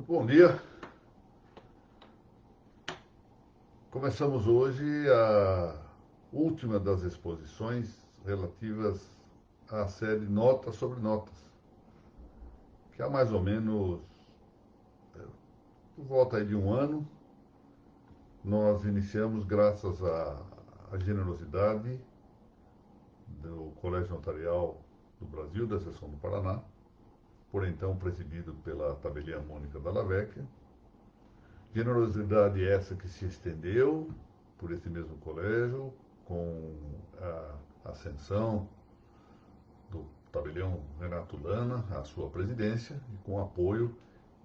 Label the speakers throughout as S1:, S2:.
S1: Bom dia. Começamos hoje a última das exposições relativas à série Notas sobre Notas, que há mais ou menos por volta aí de um ano nós iniciamos graças à generosidade do Colégio Notarial do Brasil, da Seção do Paraná, por então presidido pela tabeliã Mônica Dalla Vecchia. Generosidade essa que se estendeu por esse mesmo colégio, com a ascensão do tabelião Renato Lana à sua presidência e com apoio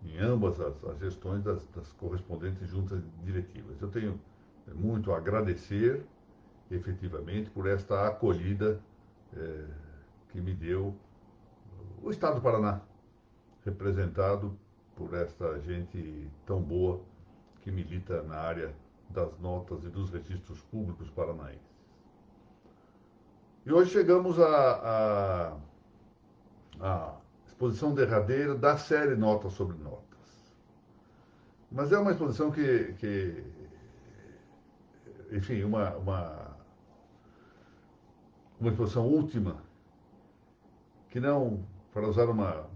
S1: em ambas as gestões das correspondentes juntas diretivas. Eu tenho muito a agradecer, efetivamente, por esta acolhida que me deu o Estado do Paraná, representado por esta gente tão boa que milita na área das notas e dos registros públicos paranaenses. E hoje chegamos à exposição derradeira da série Notas sobre Notas. Mas é uma exposição enfim, uma exposição última, que não, para usar uma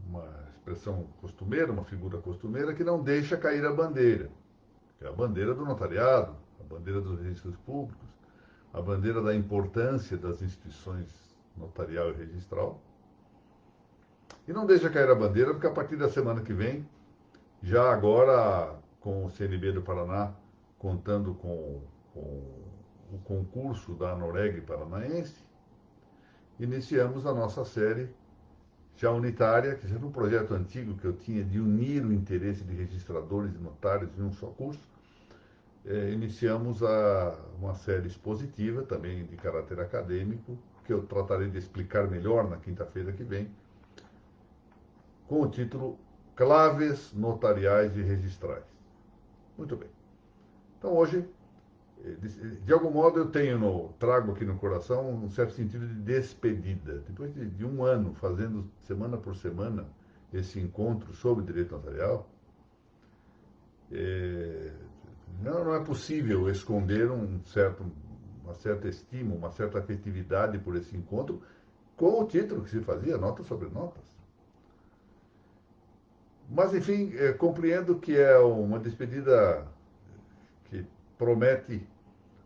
S1: expressão costumeira, uma figura costumeira, que não deixa cair a bandeira. Que é a bandeira do notariado, a bandeira dos registros públicos, a bandeira da importância das instituições notarial e registral. E não deixa cair a bandeira, porque a partir da semana que vem, já agora com o CNB do Paraná, contando com o concurso da Noreg Paranaense, iniciamos a nossa série já unitária, que já era um projeto antigo que eu tinha de unir o interesse de registradores e notários em um só curso. Iniciamos uma série expositiva, também de caráter acadêmico, que eu tratarei de explicar melhor na quinta-feira que vem, com o título Claves Notariais e Registrais. Muito bem. Então hoje, de algum modo, trago aqui no coração um certo sentido de despedida. Depois de um ano fazendo semana por semana esse encontro sobre direito notarial, não é possível esconder uma certa estima, uma certa afetividade por esse encontro, com o título que se fazia, Notas sobre Notas. Mas, enfim, compreendo que é uma despedida que promete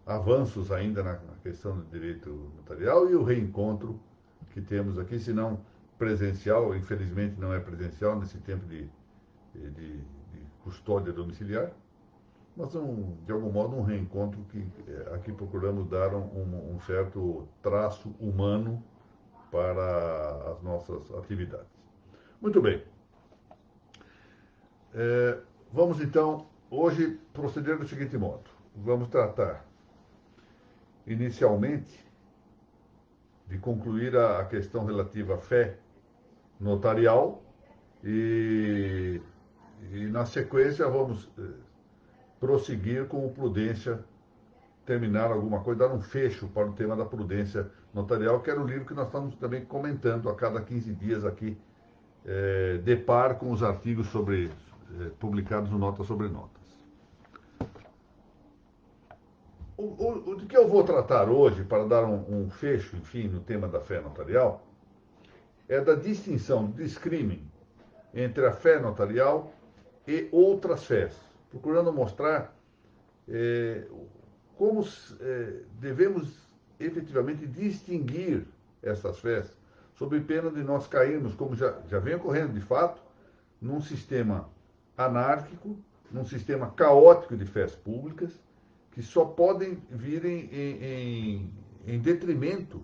S1: avanços ainda na questão do direito notarial e o reencontro que temos aqui, se não presencial, infelizmente não é presencial nesse tempo de custódia domiciliar, mas de algum modo um reencontro que aqui procuramos dar um certo traço humano para as nossas atividades. Muito bem. Vamos então hoje proceder do seguinte modo. Vamos tratar inicialmente de concluir a questão relativa à fé notarial e na sequência vamos prosseguir com o prudência, terminar alguma coisa, dar um fecho para o tema da prudência notarial, que era o livro que nós estamos também comentando a cada 15 dias aqui, de par com os artigos publicados no Notas sobre Notas. O de que eu vou tratar hoje, para dar um fecho, enfim, no tema da fé notarial, é da distinção, do discrimen entre a fé notarial e outras fés, procurando mostrar como devemos efetivamente distinguir essas fés, sob pena de nós cairmos, como já vem ocorrendo de fato, num sistema anárquico, num sistema caótico de fés públicas, que só podem vir em detrimento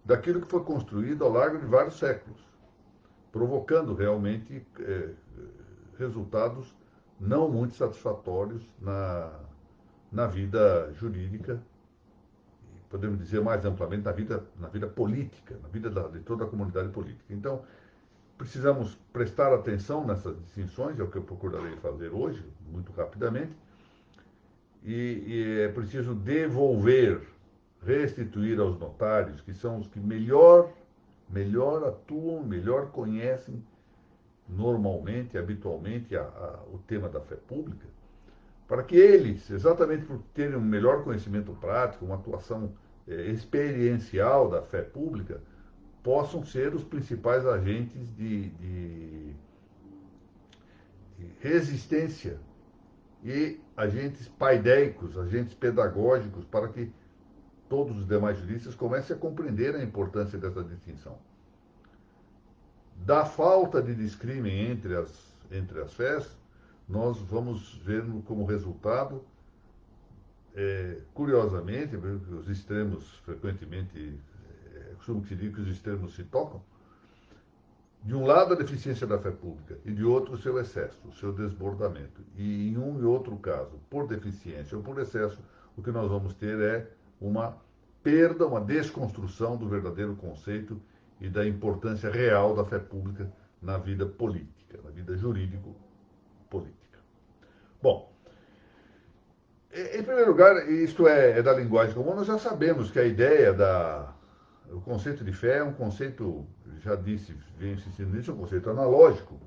S1: daquilo que foi construído ao largo de vários séculos, provocando realmente resultados não muito satisfatórios na vida jurídica, podemos dizer mais amplamente, na vida política, na vida de toda a comunidade política. Então, precisamos prestar atenção nessas distinções, é o que eu procurarei fazer hoje, muito rapidamente, e é preciso restituir aos notários, que são os que melhor atuam, melhor conhecem normalmente, habitualmente, o tema da fé pública, para que eles, exatamente por terem um melhor conhecimento prático, uma atuação experiencial da fé pública, possam ser os principais agentes de resistência e agentes paideicos, agentes pedagógicos, para que todos os demais juristas comecem a compreender a importância dessa distinção. Da falta de discrimen entre as fés, nós vamos ver como resultado, curiosamente, os extremos frequentemente, costumo dizer que os extremos se tocam, de um lado a deficiência da fé pública e de outro o seu excesso, o seu desbordamento. E em um e outro caso, por deficiência ou por excesso, o que nós vamos ter é uma perda, uma desconstrução do verdadeiro conceito e da importância real da fé pública na vida política, na vida jurídico-política. Bom, em primeiro lugar, isto é da linguagem comum, nós já sabemos que a ideia o conceito de fé é um conceito, já disse, venho insistindo nisso, é um conceito analógico.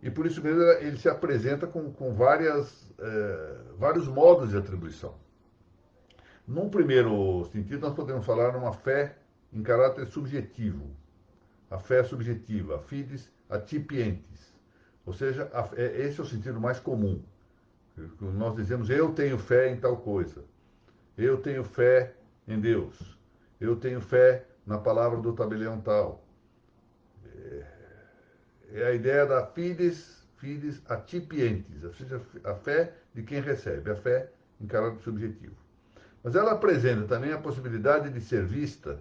S1: E por isso mesmo ele se apresenta com vários modos de atribuição. Num primeiro sentido, nós podemos falar numa fé em caráter subjetivo. A fé subjetiva, a fides atipientes. Ou seja, esse é o sentido mais comum. Nós dizemos, eu tenho fé em tal coisa. Eu tenho fé em Deus. Eu tenho fé na palavra do tabelião tal. É a ideia da fides atipientes, ou seja, a fé de quem recebe, a fé em caráter subjetivo. Mas ela apresenta também a possibilidade de ser vista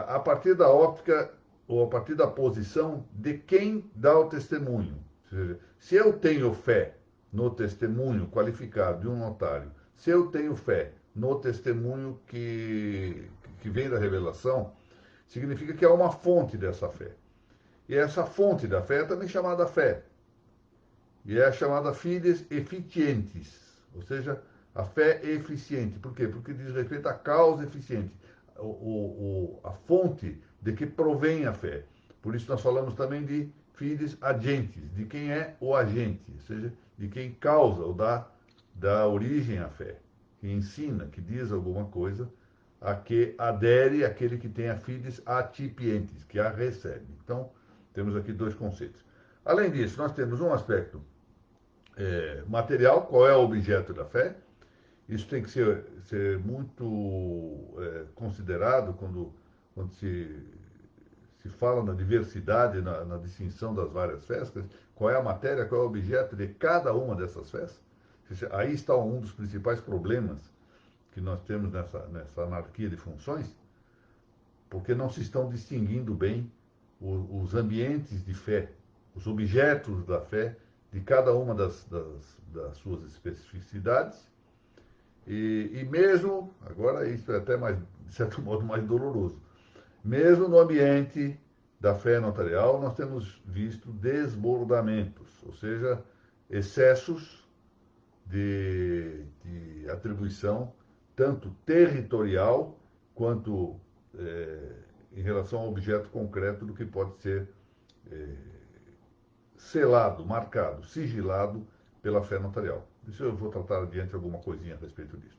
S1: a partir da óptica ou a partir da posição de quem dá o testemunho. Ou seja, se eu tenho fé no testemunho qualificado de um notário, se eu tenho fé no testemunho que vem da revelação, significa que há uma fonte dessa fé. E essa fonte da fé é também chamada fé. E é chamada fides efficientes, ou seja, a fé eficiente. Por quê? Porque diz respeito à causa eficiente, a fonte de que provém a fé. Por isso nós falamos também de fides agentes, de quem é o agente, ou seja, de quem causa ou dá origem à fé, que ensina, que diz alguma coisa, a que adere aquele que tem a fides atipientes, que a recebe. Então, temos aqui dois conceitos. Além disso, nós temos um aspecto material, qual é o objeto da fé. Isso tem que ser muito considerado quando se fala na diversidade, na distinção das várias fés, qual é a matéria, qual é o objeto de cada uma dessas fés. Aí está um dos principais problemas que nós temos nessa anarquia de funções, porque não se estão distinguindo bem os ambientes de fé, os objetos da fé, de cada uma das suas especificidades, e mesmo, agora isso é até mais, de certo modo, mais doloroso, mesmo no ambiente da fé notarial, nós temos visto desbordamentos, ou seja, excessos de atribuição, tanto territorial quanto em relação ao objeto concreto do que pode ser selado, marcado, sigilado pela fé notarial. Isso eu vou tratar adiante alguma coisinha a respeito disso.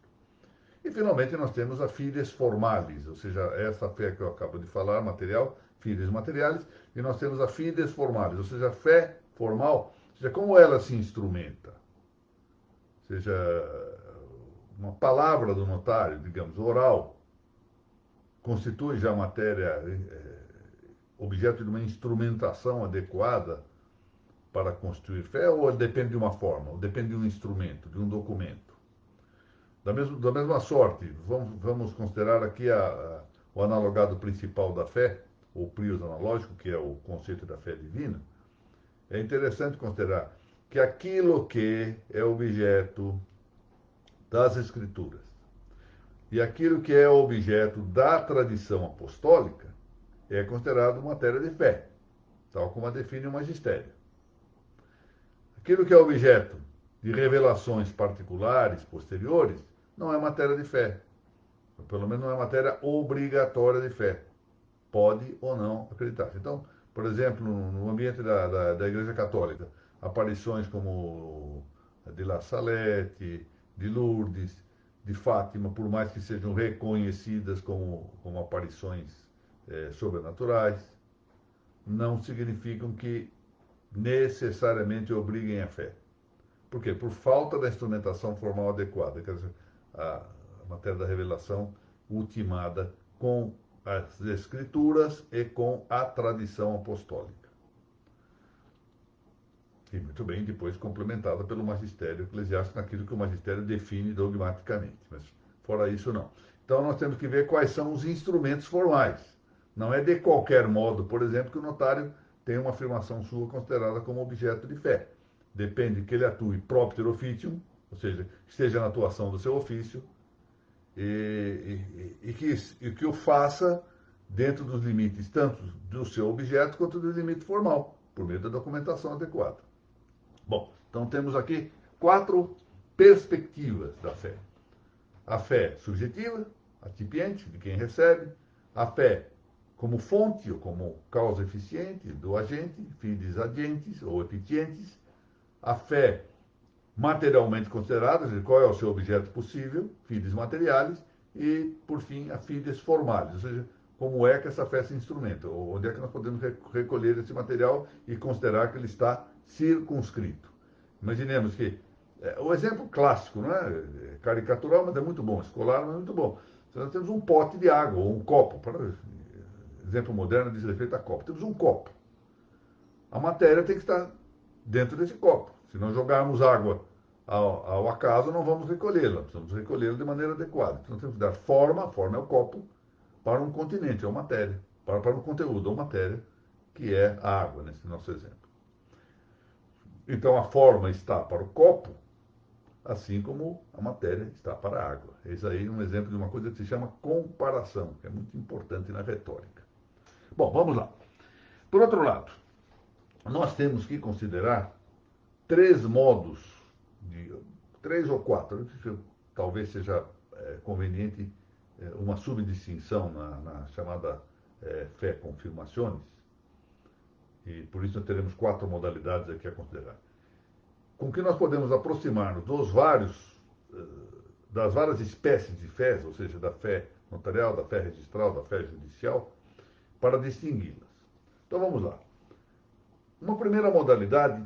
S1: E finalmente nós temos a fides formalis, ou seja, essa fé que eu acabo de falar, material, fides materialis, e nós temos a fides formalis, ou seja, a fé formal, ou seja, como ela se instrumenta. Ou seja, uma palavra do notário, digamos, oral, constitui já matéria, objeto de uma instrumentação adequada para constituir fé, ou depende de uma forma, ou depende de um instrumento, de um documento? Da mesma sorte, vamos considerar aqui o analogado principal da fé, ou prius analógico, que é o conceito da fé divina. É interessante considerar que aquilo que é objeto das Escrituras e aquilo que é objeto da tradição apostólica é considerado matéria de fé, tal como a define o magistério. Aquilo que é objeto de revelações particulares, posteriores, não é matéria de fé. Pelo menos não é matéria obrigatória de fé. Pode ou não acreditar. Então, Por exemplo, no ambiente da Igreja Católica, aparições como de La Salette, de Lourdes, de Fátima, por mais que sejam reconhecidas como aparições sobrenaturais, não significam que necessariamente obriguem a fé. Por quê? Por falta da instrumentação formal adequada, quer dizer, a matéria da revelação ultimada com as escrituras e com a tradição apostólica. E muito bem, depois complementada pelo magistério eclesiástico, naquilo que o magistério define dogmaticamente. Mas fora isso, não. Então nós temos que ver quais são os instrumentos formais. Não é de qualquer modo, por exemplo, que o notário tem uma afirmação sua considerada como objeto de fé. Depende que ele atue propter officium, ou seja, que esteja na atuação do seu ofício, e que o faça dentro dos limites tanto do seu objeto quanto do limite formal, por meio da documentação adequada. Bom, então temos aqui 4 perspectivas da fé. A fé subjetiva, atipiente, de quem recebe. A fé como fonte ou como causa eficiente do agente, fides agentes ou epitientes. A fé materialmente considerada, qual é o seu objeto possível, fides materialis. E, por fim, a fides formalis, ou seja, como é que essa fé se instrumenta, onde é que nós podemos recolher esse material e considerar que ele está circunscrito. Imaginemos que, o exemplo clássico, não é caricatural, mas é muito bom, escolar, mas é muito bom. Então, nós temos um pote de água, ou um copo, exemplo moderno diz respeito a copo. Temos um copo. A matéria tem que estar dentro desse copo. Se não jogarmos água ao acaso, não vamos recolhê-la. Precisamos recolhê-la de maneira adequada. Então, temos que dar forma, a forma é o copo, para um continente, ou matéria, para um conteúdo, ou matéria, que é a água, nesse nosso exemplo. Então, a forma está para o copo, assim como a matéria está para a água. Eis aí um exemplo de uma coisa que se chama comparação, que é muito importante na retórica. Bom, vamos lá. Por outro lado, nós temos que considerar 3 modos, 3 ou 4, talvez seja conveniente uma subdistinção na chamada fé confirmaciones, e por isso nós teremos 4 modalidades aqui a considerar. Com que nós podemos aproximar-nos das várias espécies de fés, ou seja, da fé notarial, da fé registral, da fé judicial, para distingui-las. Então vamos lá. Uma primeira modalidade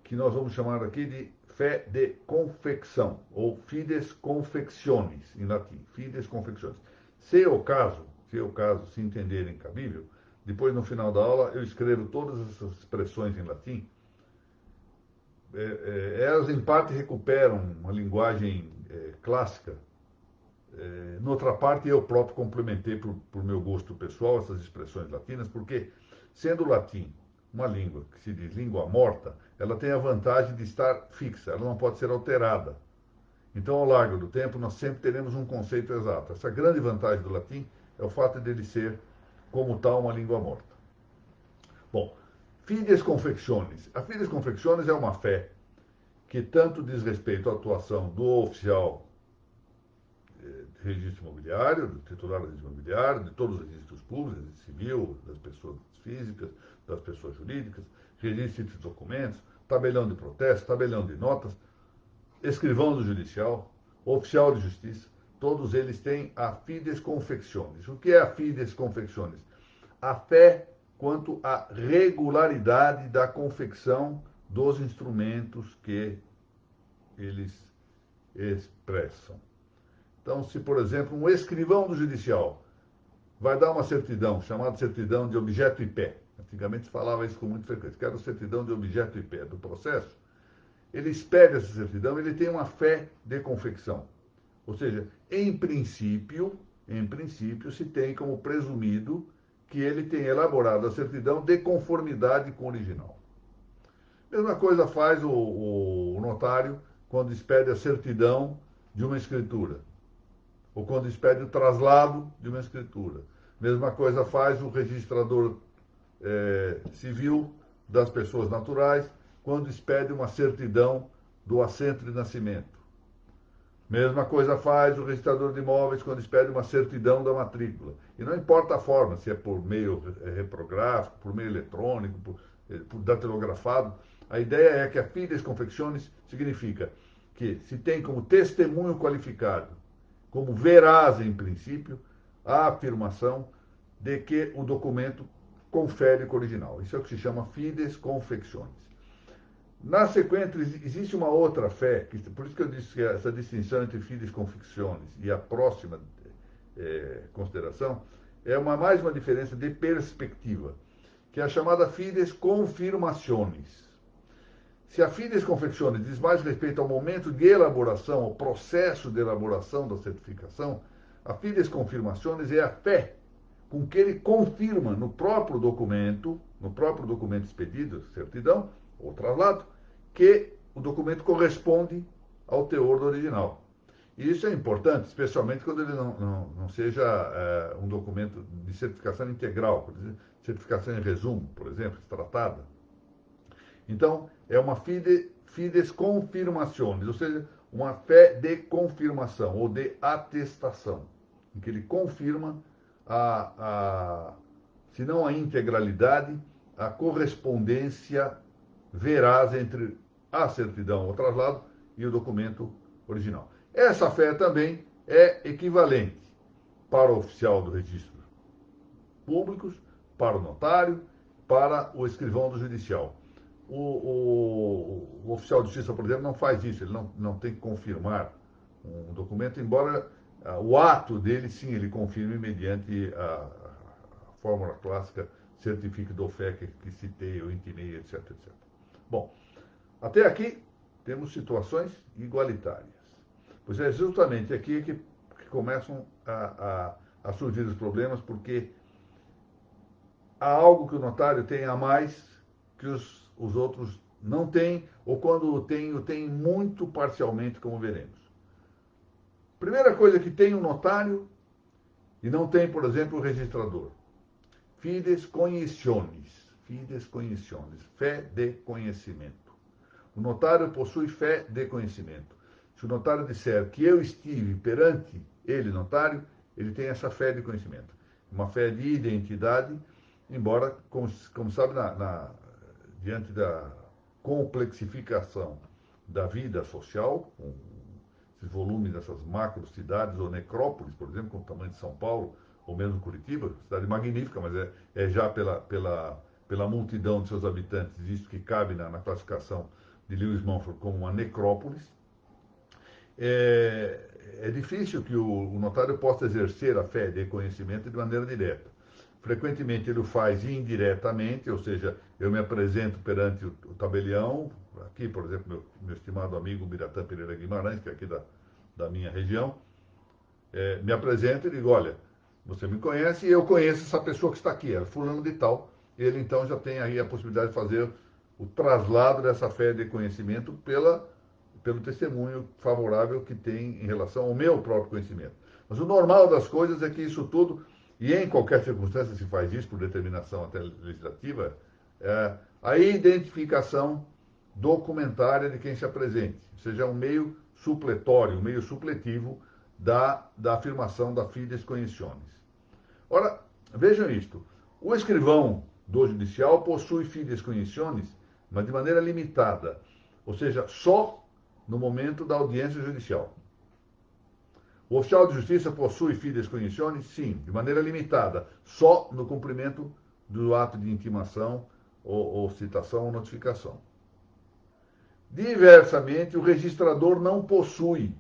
S1: que nós vamos chamar aqui de fé de confecção, ou fides confectionis, em latim, fides confectionis. Se é o caso, se entenderem cabível, depois no final da aula eu escrevo todas essas expressões em latim. Elas em parte recuperam uma linguagem clássica. Noutra parte eu próprio complementei por meu gosto pessoal essas expressões latinas, porque sendo o latim uma língua que se diz língua morta, ela tem a vantagem de estar fixa, ela não pode ser alterada. Então, ao largo do tempo, nós sempre teremos um conceito exato. Essa grande vantagem do latim é o fato dele ser, como tal, uma língua morta. Bom, fides confectionis. A fides confectionis é uma fé que tanto diz respeito à atuação do oficial de registro imobiliário, do titular do registro imobiliário, de todos os registros públicos, registro civil, das pessoas físicas, das pessoas jurídicas, registro de documentos, tabelião de protestos, tabelião de notas, escrivão do judicial, oficial de justiça, todos eles têm a fides confectionis. O que é a fides confectionis? A fé quanto à regularidade da confecção dos instrumentos que eles expressam. Então, se, por exemplo, um escrivão do judicial vai dar uma certidão, chamada certidão de objeto e pé, antigamente se falava isso com muita frequência, quero certidão de objeto e pé do processo, ele expede essa certidão, ele tem uma fé de confecção. Ou seja, em princípio, se tem como presumido que ele tem elaborado a certidão de conformidade com o original. Mesma coisa faz o notário quando expede a certidão de uma escritura, ou quando expede o traslado de uma escritura. Mesma coisa faz o registrador civil das pessoas naturais quando expede uma certidão do assento de nascimento. Mesma coisa faz o registrador de imóveis quando expede uma certidão da matrícula. E não importa a forma, se é por meio reprográfico, por meio eletrônico, por datilografado. A ideia é que a fides confectiones significa que se tem como testemunho qualificado, como veraz em princípio, a afirmação de que o documento confere com o original. Isso é o que se chama fides confectiones. Na sequência, existe uma outra fé, por isso que eu disse que essa distinção entre fides confectiones e a próxima consideração é mais uma diferença de perspectiva, que é a chamada fides confirmationes. Se a fides confectiones diz mais respeito ao momento de elaboração, ao processo de elaboração da certificação, a fides confirmationes é a fé com que ele confirma no próprio documento expedido, certidão ou traslado, que o documento corresponde ao teor do original. E isso é importante, especialmente quando ele não seja um documento de certificação integral, por exemplo, certificação em resumo, por exemplo, extratada. Então, é uma fides confirmationes, ou seja, uma fé de confirmação ou de atestação, em que ele confirma se não a integralidade, a correspondência veraz entre a certidão, o traslado e o documento original. Essa fé também é equivalente para o oficial do registro públicos, para o notário, para o escrivão do judicial. O oficial de justiça, por exemplo, não faz isso, ele não tem que confirmar um documento, embora o ato dele, sim, ele confirme mediante a fórmula clássica certifique do fé que citei, eu intimei, etc, etc. Bom, até aqui temos situações igualitárias. Pois é justamente aqui que começam a surgir os problemas, porque há algo que o notário tem a mais que os outros não têm, ou quando o tem muito parcialmente, como veremos. Primeira coisa que tem o notário e não tem, por exemplo, o registrador. Fides cognitiones, fé de conhecimento. O notário possui fé de conhecimento. Se o notário disser que eu estive perante ele, notário, ele tem essa fé de conhecimento. Uma fé de identidade, embora, como sabe, diante da complexificação da vida social, com esses volumes dessas macro cidades ou necrópolis, por exemplo, com o tamanho de São Paulo, ou mesmo Curitiba, cidade magnífica, mas é já pela multidão de seus habitantes, isso que cabe na classificação de Lewis Mumford como uma necrópolis. É difícil que o notário possa exercer a fé de conhecimento de maneira direta. Frequentemente ele o faz indiretamente, ou seja, eu me apresento perante o tabelião, aqui, por exemplo, meu estimado amigo Biratã Pereira Guimarães, que é aqui da minha região, me apresento e digo, olha, você me conhece e eu conheço essa pessoa que está aqui, é fulano de tal. Ele então já tem aí a possibilidade de fazer o traslado dessa fé de conhecimento pelo testemunho favorável que tem em relação ao meu próprio conhecimento. Mas o normal das coisas é que isso tudo, e em qualquer circunstância se faz isso por determinação até legislativa, a identificação documentária de quem se apresente, ou seja, um meio supletório, um meio supletivo da afirmação da fides cognitiones. Ora, vejam isto, o escrivão do judicial possui fides cognitiones, mas de maneira limitada, ou seja, só no momento da audiência judicial. O oficial de justiça possui fides cognitiones? Sim, de maneira limitada, só no cumprimento do ato de intimação ou citação ou notificação. Diversamente, o registrador não possui,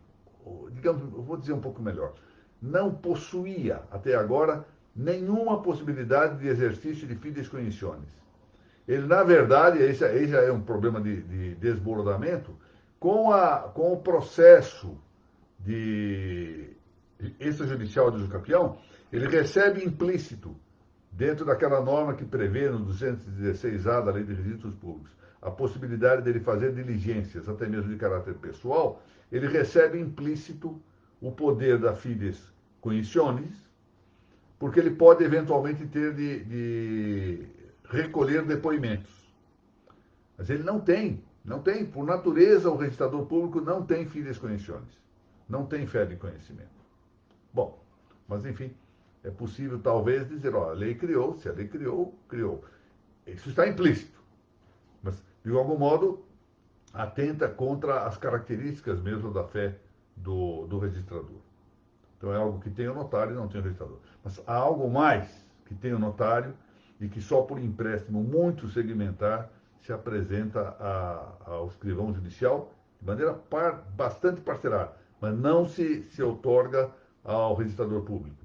S1: digamos, eu vou dizer um pouco melhor, não possuía até agora nenhuma possibilidade de exercício de fides cognitiones. Ele, na verdade, aí já é um problema de desbordamento, com o processo de extrajudicial de usucapião, ele recebe implícito, dentro daquela norma que prevê no 216A da Lei de Registros Públicos, a possibilidade dele fazer diligências, até mesmo de caráter pessoal, ele recebe implícito o poder da fides cognitiones, porque ele pode eventualmente ter de recolher depoimentos. Mas ele não tem, por natureza o registrador público não tem fides cognitiones. não tem fé de conhecimento. Bom, mas enfim, é possível talvez dizer, ó, a lei criou, se a lei criou, criou. Isso está implícito, mas de algum modo atenta contra as características mesmo da fé do registrador. Então é algo que tem o notário e não tem o registrador. Mas há algo mais que tem o notário e que só por empréstimo muito segmentar se apresenta ao escrivão judicial de maneira bastante parcelar, mas não se outorga ao registrador público,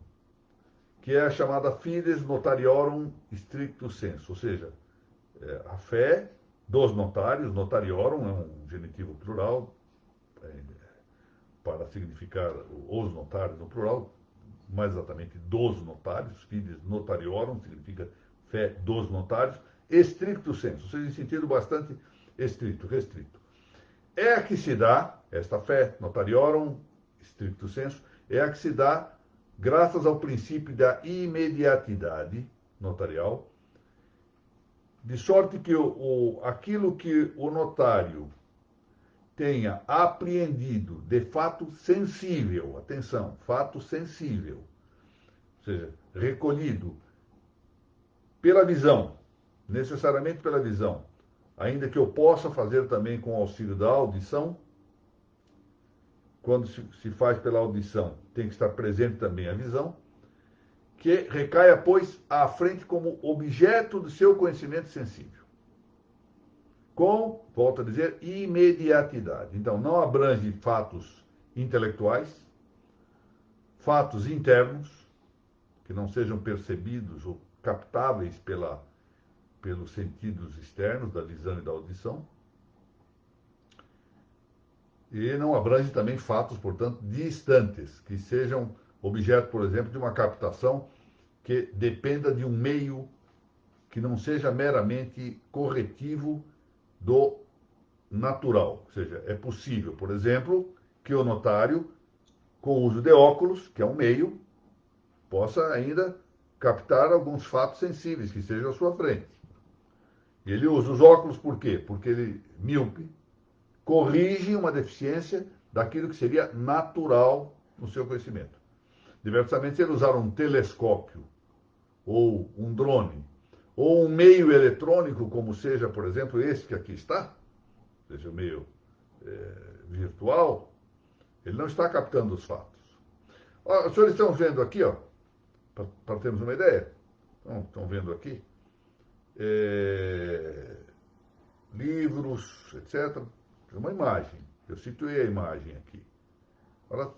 S1: que é a chamada fides notariorum stricto sensu, ou seja, a fé dos notários, notariorum é um genitivo plural, para significar os notários no plural, mais exatamente dos notários, fides notariorum significa fé dos notários, stricto sensu, ou seja, em sentido bastante estrito, restrito. É a que se dá, esta fé notariorum stricto sensu, é a que se dá graças ao princípio da imediatidade notarial, de sorte que aquilo que o notário tenha apreendido de fato sensível, atenção, fato sensível, ou seja, recolhido pela visão, necessariamente pela visão, ainda que eu possa fazer também com o auxílio da audição, quando se faz pela audição, tem que estar presente também a visão, que recaia, pois, à frente como objeto do seu conhecimento sensível. Com, volto a dizer, imediatidade. Então, não abrange fatos intelectuais, fatos internos, que não sejam percebidos ou captáveis pelos sentidos externos da visão e da audição, e não abrange também fatos, portanto, distantes, que sejam objeto, por exemplo, de uma captação que dependa de um meio que não seja meramente corretivo do natural. Ou seja, é possível, por exemplo, que o notário, com o uso de óculos, que é um meio, possa ainda captar alguns fatos sensíveis que estejam à sua frente. E ele usa os óculos por quê? Porque ele, míope, corrige uma deficiência daquilo que seria natural no seu conhecimento. Diversamente, se ele usar um telescópio, ou um drone, ou um meio eletrônico, como seja, por exemplo, esse que aqui está, seja o meio virtual, ele não está captando os fatos. Ó, os senhores estão vendo aqui, ó, para termos uma ideia, estão vendo aqui, livros, etc. Uma imagem, eu situei a imagem aqui. Olha,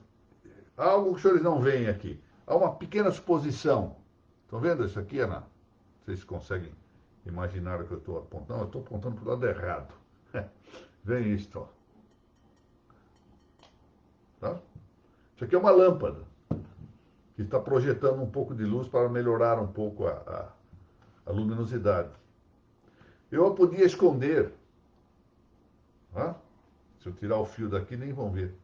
S1: há algo que os senhores não veem aqui. Há uma pequena suposição. Estão vendo isso aqui, Ana? Vocês conseguem imaginar o que eu estou apontando? Eu estou apontando para o lado errado. Vem isso, ó. Tá? Isso aqui é uma lâmpada que está projetando um pouco de luz para melhorar um pouco a luminosidade. Eu a podia esconder. Tá? Se eu tirar o fio daqui, nem vão ver.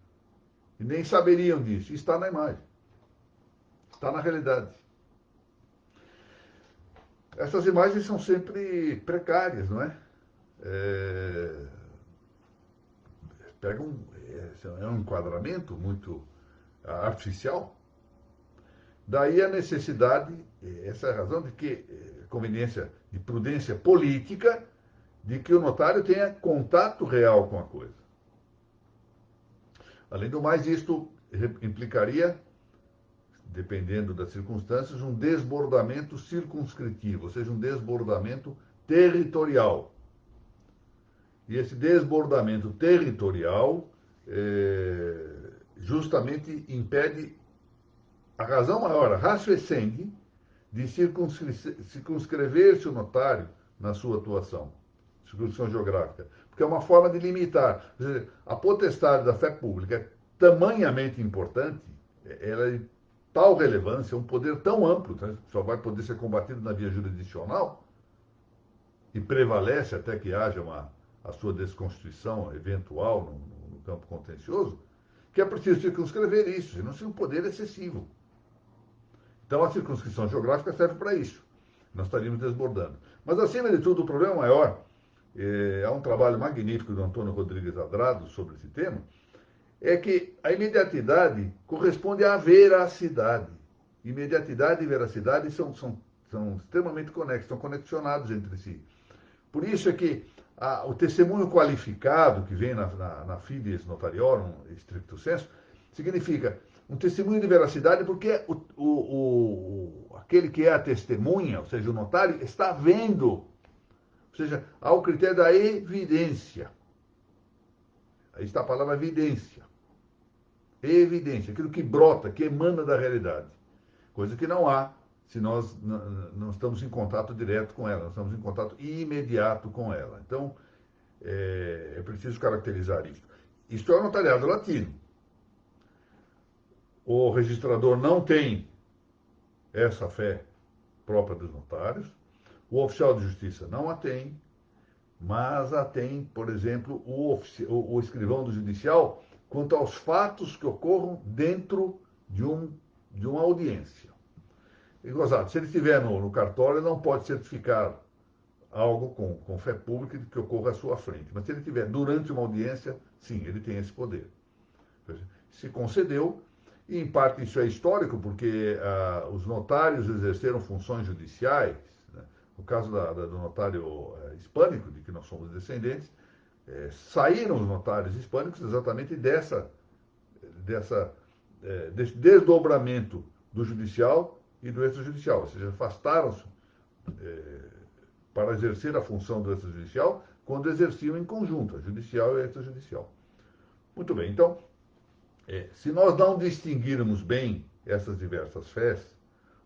S1: E nem saberiam disso. Está na imagem. Está na realidade. Essas imagens são sempre precárias, não é? É um enquadramento muito artificial. Daí a necessidade, essa é a razão de que, conveniência de prudência política, de que o notário tenha contato real com a coisa. Além do mais, isto implicaria, dependendo das circunstâncias, um desbordamento circunscritivo, ou seja, um desbordamento territorial. E esse desbordamento territorial justamente impede a razão maior, a ratio essendi, de circunscrever-se o notário na sua atuação, circunscrição geográfica, porque é uma forma de limitar. Quer dizer, a potestade da fé pública é tamanhamente importante, ela é de tal relevância, um poder tão amplo, tá? Só vai poder ser combatido na via jurisdicional, e prevalece até que haja a sua desconstituição eventual no campo contencioso, que é preciso circunscrever isso, senão seria um poder excessivo. Então a circunscrição geográfica serve para isso. Nós estaríamos desbordando. Mas, acima de tudo, o problema maior, há um trabalho magnífico do Antônio Rodrigues Adrado sobre esse tema, é que a imediatidade corresponde à veracidade. Imediatidade e veracidade são extremamente conexos, estão conexionados entre si. Por isso é que o testemunho qualificado, que vem na fides notariorum, stricto sensu, significa um testemunho de veracidade porque aquele que é a testemunha, ou seja, o notário, está vendo. Ou seja, há o critério da evidência. Aí está a palavra evidência. Evidência, aquilo que brota, que emana da realidade. Coisa que não há se nós não estamos em contato direto com ela, nós estamos em contato imediato com ela. Então, é preciso caracterizar isso. Isto é o notariado latino. O registrador não tem essa fé própria dos notários, o oficial de justiça não a tem, mas a tem, por exemplo, o escrivão do judicial quanto aos fatos que ocorram dentro de uma audiência. E, gozado, se ele estiver no cartório, ele não pode certificar algo com fé pública que ocorra à sua frente. Mas se ele estiver durante uma audiência, sim, ele tem esse poder. Se concedeu, e em parte isso é histórico, porque os notários exerceram funções judiciais. Né? No caso do notário hispânico, de que nós somos descendentes, saíram os notários hispânicos exatamente desse desdobramento do judicial e do extrajudicial, ou seja, afastaram-se para exercer a função do extrajudicial quando exerciam em conjunto, a judicial e a extrajudicial. Muito bem, então, se nós não distinguirmos bem essas diversas fés,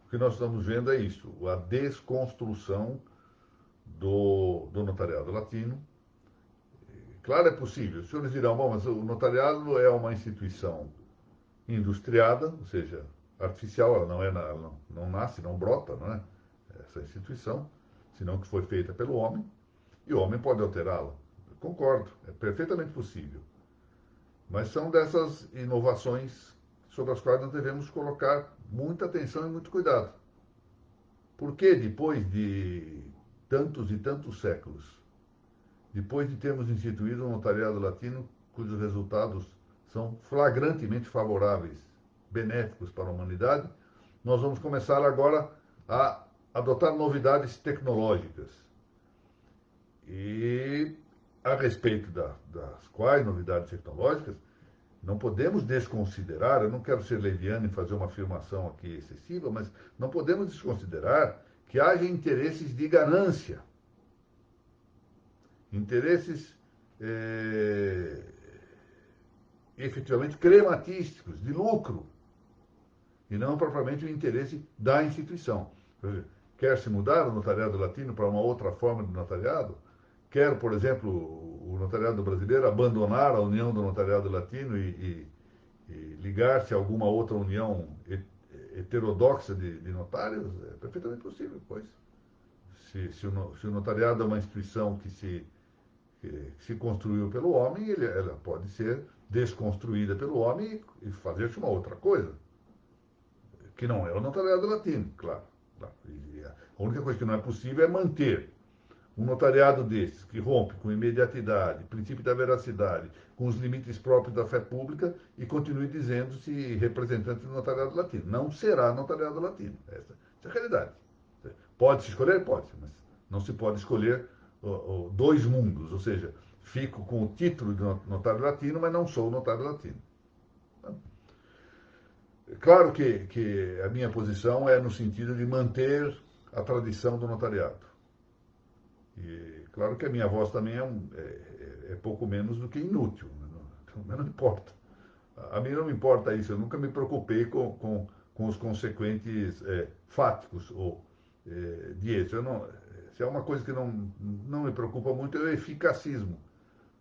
S1: o que nós estamos vendo é isso, a desconstrução do notariado latino. Claro, é possível. Os senhores dirão, bom, mas o notariado é uma instituição industriada, ou seja, artificial, ela não nasce, não brota, não é? Essa instituição, senão que foi feita pelo homem, e o homem pode alterá-la. Concordo, é perfeitamente possível. Mas são dessas inovações sobre as quais nós devemos colocar muita atenção e muito cuidado. Porque depois de tantos e tantos séculos, depois de termos instituído um notariado latino cujos resultados são flagrantemente favoráveis, benéficos para a humanidade, nós vamos começar agora a adotar novidades tecnológicas. E a respeito das quais novidades tecnológicas, não podemos desconsiderar, eu não quero ser leviano e fazer uma afirmação aqui excessiva, mas não podemos desconsiderar que haja interesses de ganância, interesses efetivamente crematísticos, de lucro, e não propriamente o interesse da instituição. Quer se mudar o notariado latino para uma outra forma de notariado? Quer, por exemplo, o notariado brasileiro abandonar a união do notariado latino e ligar-se a alguma outra união heterodoxa de notários? É perfeitamente possível, pois. Se o notariado é uma instituição que se construiu pelo homem, ela pode ser desconstruída pelo homem e fazer-se uma outra coisa, que não é o notariado latino, claro. A única coisa que não é possível é manter um notariado desses, que rompe com imediatidade, princípio da veracidade, com os limites próprios da fé pública e continue dizendo-se representante do notariado latino. Não será notariado latino. Essa é a realidade. Pode-se escolher? Pode, mas não se pode escolher dois mundos, ou seja, fico com o título de notário latino, mas não sou notário latino. Claro que a minha posição é no sentido de manter a tradição do notariado. E claro que a minha voz também é pouco menos do que inútil, mas não importa. A mim não me importa isso, eu nunca me preocupei com os consequentes fáticos ou de êxito. Se é uma coisa que não me preocupa muito, é o eficacismo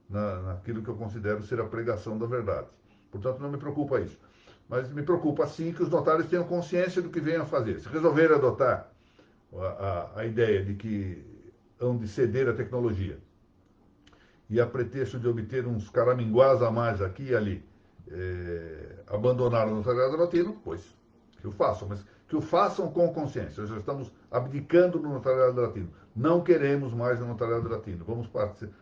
S1: naquilo que eu considero ser a pregação da verdade. Portanto, não me preocupa isso. Mas me preocupa, sim, que os notários tenham consciência do que venham a fazer. Se resolverem adotar a ideia de que hão de ceder à tecnologia e a pretexto de obter uns caraminguás a mais aqui e ali, abandonar o notariado latino, pois que o façam, mas que o façam com consciência. Nós já estamos abdicando do notariado latino. Não queremos mais o notariado latino. Vamos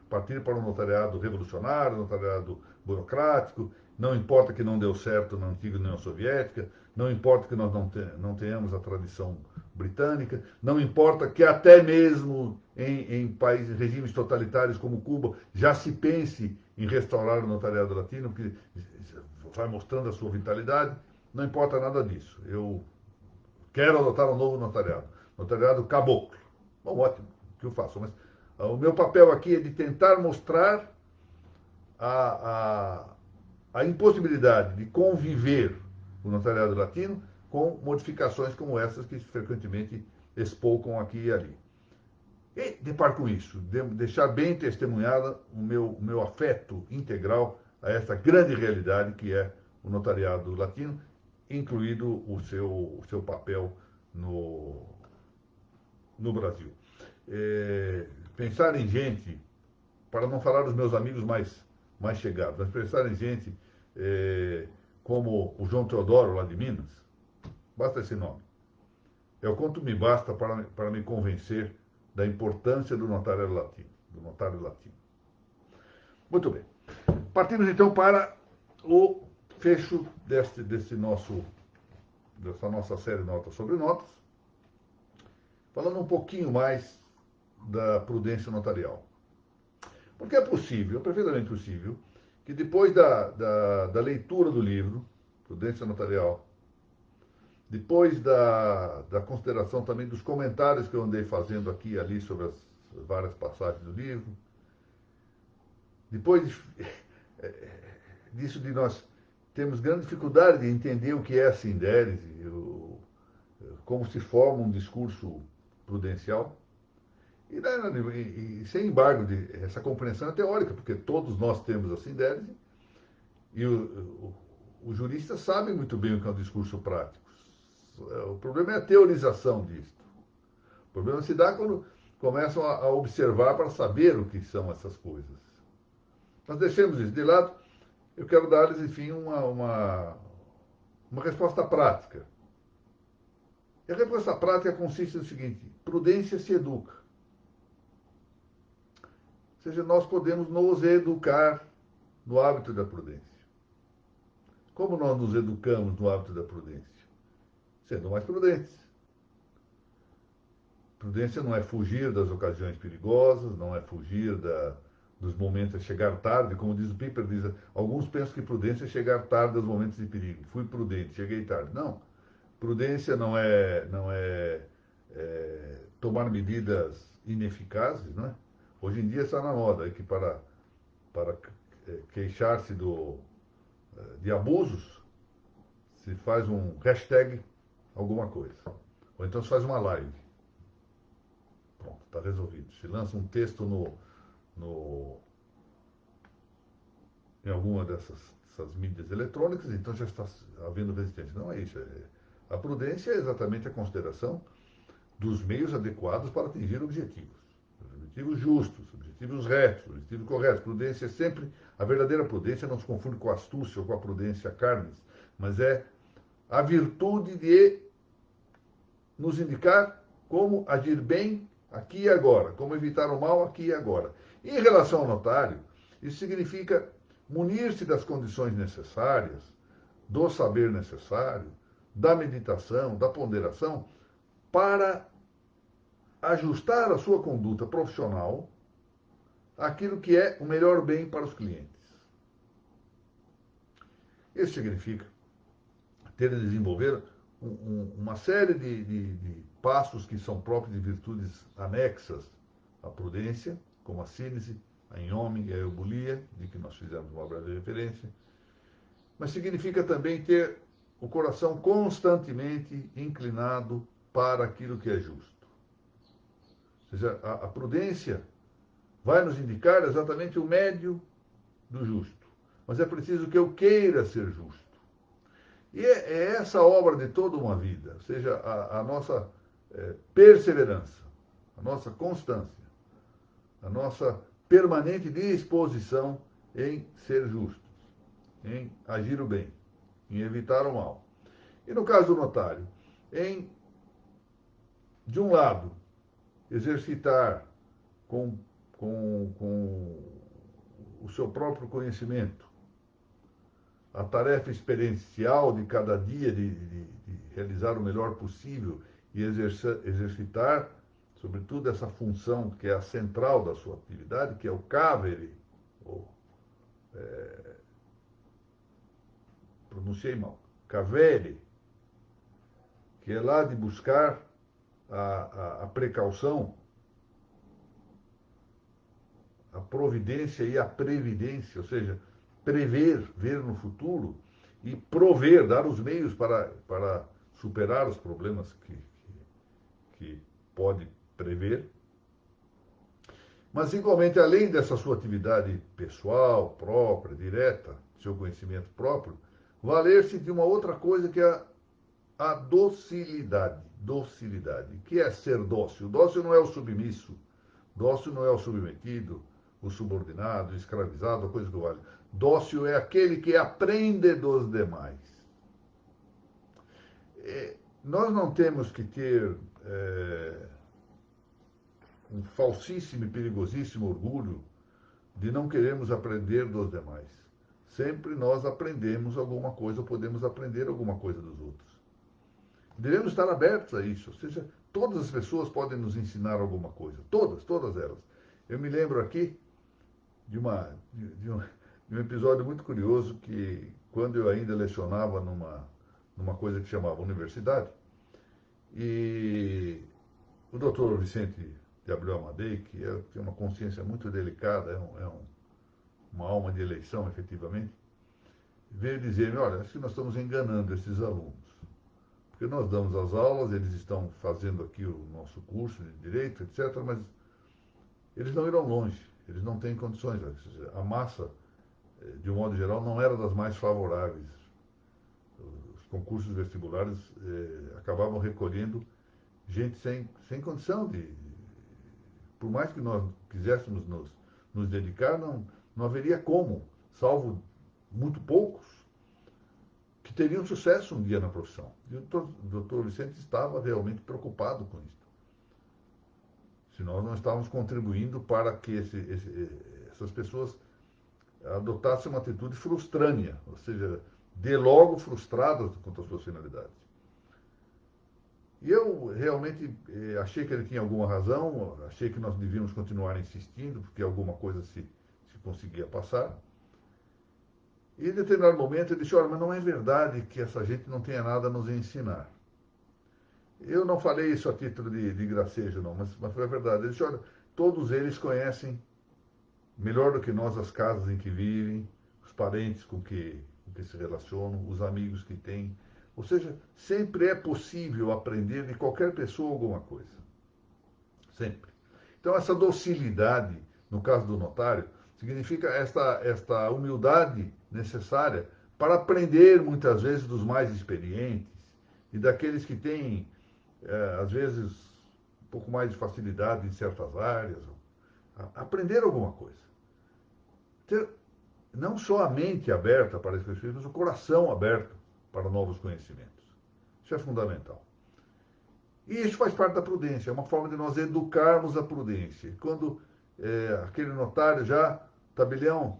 S1: partir para um notariado revolucionário, um notariado burocrático. não importa que não deu certo na antiga União Soviética, não importa que nós não tenhamos a tradição britânica, não importa que até mesmo em países, regimes totalitários como Cuba, já se pense em restaurar o notariado latino, que vai mostrando a sua vitalidade, não importa nada disso. Eu quero adotar um novo notariado, notariado caboclo. Bom, ótimo, o que eu faço? Mas o meu papel aqui é de tentar mostrar a, a impossibilidade de conviver o notariado latino com modificações como essas que frequentemente espolcam aqui e ali. E deparo com isso, deixar bem testemunhada o meu afeto integral a essa grande realidade que é o notariado latino, incluído o seu papel no Brasil. Pensar em gente, para não falar dos meus amigos mais chegados, mas pensar em gente como o João Teodoro, lá de Minas, basta esse nome. É o quanto me basta para me convencer da importância do notário latino. Muito bem. Partimos então para o fecho dessa nossa série Notas sobre Notas, falando um pouquinho mais da prudência notarial. Porque é possível, é perfeitamente possível, que depois da leitura do livro, Prudência Notarial, depois da consideração também dos comentários que eu andei fazendo aqui e ali sobre as várias passagens do livro, depois disso de nós temos grande dificuldade de entender o que é a sindérese, como se forma um discurso prudencial, e sem embargo, essa compreensão é teórica, porque todos nós temos a sindérese, e os juristas sabem muito bem o que é um discurso prático. O problema é a teorização disso. O problema se dá quando começam a observar para saber o que são essas coisas. Nós deixemos isso de lado. Eu quero dar-lhes, enfim, uma resposta prática. E a resposta prática consiste no seguinte: prudência se educa. Ou seja, nós podemos nos educar no hábito da prudência. Como nós nos educamos no hábito da prudência? Sendo mais prudentes. Prudência não é fugir das ocasiões perigosas, não é fugir dos momentos, é chegar tarde, como diz o Piper, alguns pensam que prudência é chegar tarde aos momentos de perigo. Fui prudente, cheguei tarde. Não. Prudência não é tomar medidas ineficazes, não é? Hoje em dia está na moda que para queixar-se de abusos, se faz um hashtag alguma coisa. Ou então se faz uma live. Pronto, está resolvido. Se lança um texto em alguma dessas mídias eletrônicas, então já está havendo resistência. Não é isso. A prudência é exatamente a consideração dos meios adequados para atingir objetivos. Objetivos justos, objetivos retos, objetivos corretos. Prudência é sempre, a verdadeira prudência não se confunde com a astúcia ou com a prudência carnes, mas é a virtude de nos indicar como agir bem aqui e agora, como evitar o mal aqui e agora. E em relação ao notário, isso significa munir-se das condições necessárias, do saber necessário, da meditação, da ponderação, para ajustar a sua conduta profissional àquilo que é o melhor bem para os clientes. Isso significa ter de desenvolver uma série de passos que são próprios de virtudes anexas à prudência, como a síntese, a inhome e a eubulia, de que nós fizemos uma breve referência, mas significa também ter o coração constantemente inclinado para aquilo que é justo. Ou seja, a prudência vai nos indicar exatamente o médio do justo. Mas é preciso que eu queira ser justo. E é essa obra de toda uma vida, ou seja, a nossa perseverança, a nossa constância, a nossa permanente disposição em ser justos, em agir o bem, em evitar o mal. E no caso do notário, de um lado, exercitar com o seu próprio conhecimento a tarefa experiencial de cada dia de realizar o melhor possível e exercitar, sobretudo, essa função que é a central da sua atividade, que é o cavere, ou, pronunciei mal, cavere, que é lá de buscar a precaução, a providência e a previdência, ou seja, prever, ver no futuro e prover, dar os meios para superar os problemas que pode prever. Mas, igualmente, além dessa sua atividade pessoal, própria, direta, seu conhecimento próprio, valer-se de uma outra coisa que é a docilidade. Docilidade. Que é ser dócil? Dócil não é o submisso, dócil não é o submetido, o subordinado, o escravizado, a coisa do vale. Dócil é aquele que aprende dos demais. Nós não temos que ter um falsíssimo e perigosíssimo orgulho de não queremos aprender dos demais. Sempre nós aprendemos alguma coisa, podemos aprender alguma coisa dos outros. Devemos estar abertos a isso, ou seja, todas as pessoas podem nos ensinar alguma coisa, todas elas. Eu me lembro aqui de um episódio muito curioso que, quando eu ainda lecionava numa coisa que chamava universidade, e o doutor Vicente de Abreu Amadei, que tem uma consciência muito delicada, uma alma de eleição, efetivamente, veio dizer-me, olha, acho que nós estamos enganando esses alunos. Porque nós damos as aulas, eles estão fazendo aqui o nosso curso de Direito, etc., mas eles não irão longe, eles não têm condições. A massa, de um modo geral, não era das mais favoráveis. Os concursos vestibulares acabavam recolhendo gente sem condição por mais que nós quiséssemos nos dedicar, não haveria como, salvo muito poucos, que teriam sucesso um dia na profissão. E o doutor Vicente estava realmente preocupado com isso. Se nós não estávamos contribuindo para que essas pessoas adotassem uma atitude frustrânea, ou seja, de logo frustradas quanto às suas finalidades. E eu realmente achei que ele tinha alguma razão, achei que nós devíamos continuar insistindo, porque alguma coisa se conseguia passar. E em determinado momento ele disse, olha, mas não é verdade que essa gente não tenha nada a nos ensinar. Eu não falei isso a título de gracejo, não, mas foi a verdade. Ele disse, olha, todos eles conhecem melhor do que nós as casas em que vivem, os parentes com que se relacionam, os amigos que têm. Ou seja, sempre é possível aprender de qualquer pessoa alguma coisa. Sempre. Então, essa docilidade, no caso do notário, significa esta humildade necessária para aprender, muitas vezes, dos mais experientes e daqueles que têm, às vezes, um pouco mais de facilidade em certas áreas. Aprender alguma coisa. Ter não só a mente aberta para esse conhecimento, mas o coração aberto para novos conhecimentos. Isso é fundamental. E isso faz parte da prudência, é uma forma de nós educarmos a prudência. E quando aquele notário já, tabelião,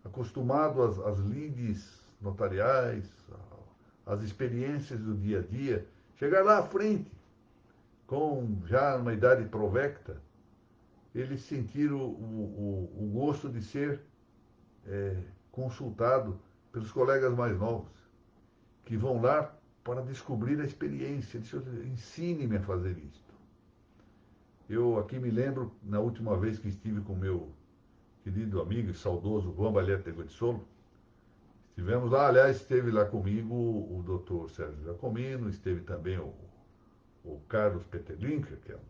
S1: acostumado às lides notariais, às experiências do dia a dia, chegar lá à frente, com já uma idade provecta, ele sentir o gosto de ser consultado pelos colegas mais novos, que vão lá para descobrir a experiência. Ensine-me a fazer isto. Eu aqui me lembro, na última vez que estive com meu querido amigo e saudoso Juan Balete de Goitisolo, estivemos lá, aliás, esteve lá comigo o doutor Sérgio Giacomino, esteve também o Carlos Peterlinker, que é um